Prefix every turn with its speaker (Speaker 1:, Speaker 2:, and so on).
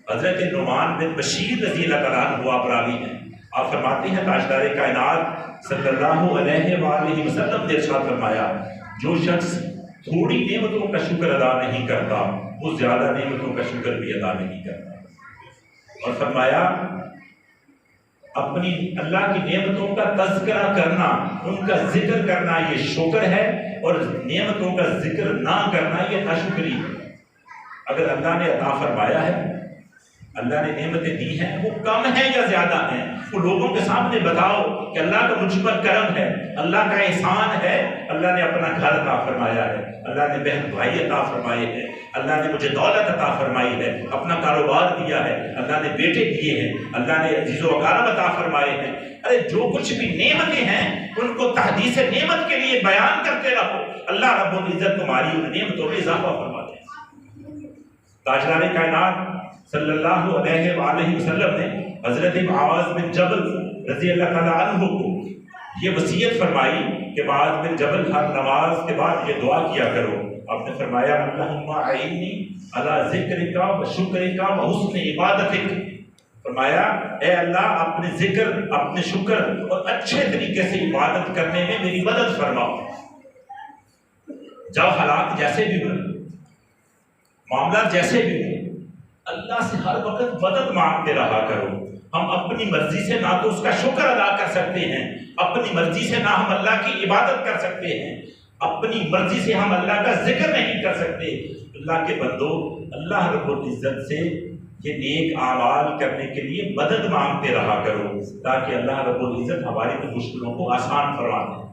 Speaker 1: حضرت نعمان بن بشیر رضی اللہ تعالیٰ عنہ آپ راوی ہیں، آپ فرماتے ہیں تاجدار کائنات صلی اللہ علیہ وآلہ وسلم نے ارشاد فرمایا جو شخص تھوڑی نعمتوں کا شکر ادا نہیں کرتا وہ زیادہ نعمتوں کا شکر بھی ادا نہیں کرتا۔ اور فرمایا اپنی اللہ کی نعمتوں کا تذکرہ کرنا، ان کا ذکر کرنا یہ شکر ہے، اور نعمتوں کا ذکر نہ کرنا یہ ناشکری ہے۔ اگر اللہ نے عطا فرمایا ہے، اللہ نے نعمتیں دی ہیں، وہ کم ہیں یا زیادہ ہیں، وہ لوگوں کے سامنے بتاؤ کہ اللہ کا مجھ پر کرم ہے، اللہ کا احسان ہے، اللہ نے اپنا گھر عطا فرمایا ہے، اللہ نے بہن بھائی عطا فرمائے ہیں، اللہ نے مجھے دولت عطا فرمائی ہے، اپنا کاروبار دیا ہے، اللہ نے بیٹے دیے ہیں، اللہ نے عزیز و اقارب عطا فرمائے ہیں۔ ارے جو کچھ بھی نعمتیں ہیں ان کو تحدیث نعمت کے لیے بیان کرتے رہو، اللہ رب العزت تمہاری ان نعمتوں میں اضافہ فرماتے ہیں۔ تاجدار کائنات صلی اللہ علیہ وآلہ وسلم نے حضرت معاذ بن جبل رضی اللہ تعالیٰ عنہ کو یہ وصیت فرمائی کہ معاذ بن جبل ہر نماز کے بعد یہ دعا کیا کرو۔ آپ نے فرمایا اللہم اعنی علی ذکرک و شکرک و حسن عبادتک، فرمایا اے اللہ اپنے ذکر، اپنے شکر اور اچھے طریقے سے عبادت کرنے میں میری مدد فرماؤ۔ جب حالات جیسے بھی ہوں، معاملات جیسے بھی ہوں، اللہ سے ہر وقت مدد مانگتے رہا کرو۔ ہم اپنی مرضی سے نہ تو اس کا شکر ادا کر سکتے ہیں، اپنی مرضی سے نہ ہم اللہ کی عبادت کر سکتے ہیں، اپنی مرضی سے ہم اللہ کا ذکر نہیں کر سکتے۔ اللہ کے بندو اللہ رب العزت سے یہ نیک اعمال کرنے کے لیے مدد مانگتے رہا کرو تاکہ اللہ رب العزت ہماری مشکلوں کو آسان فرما دے۔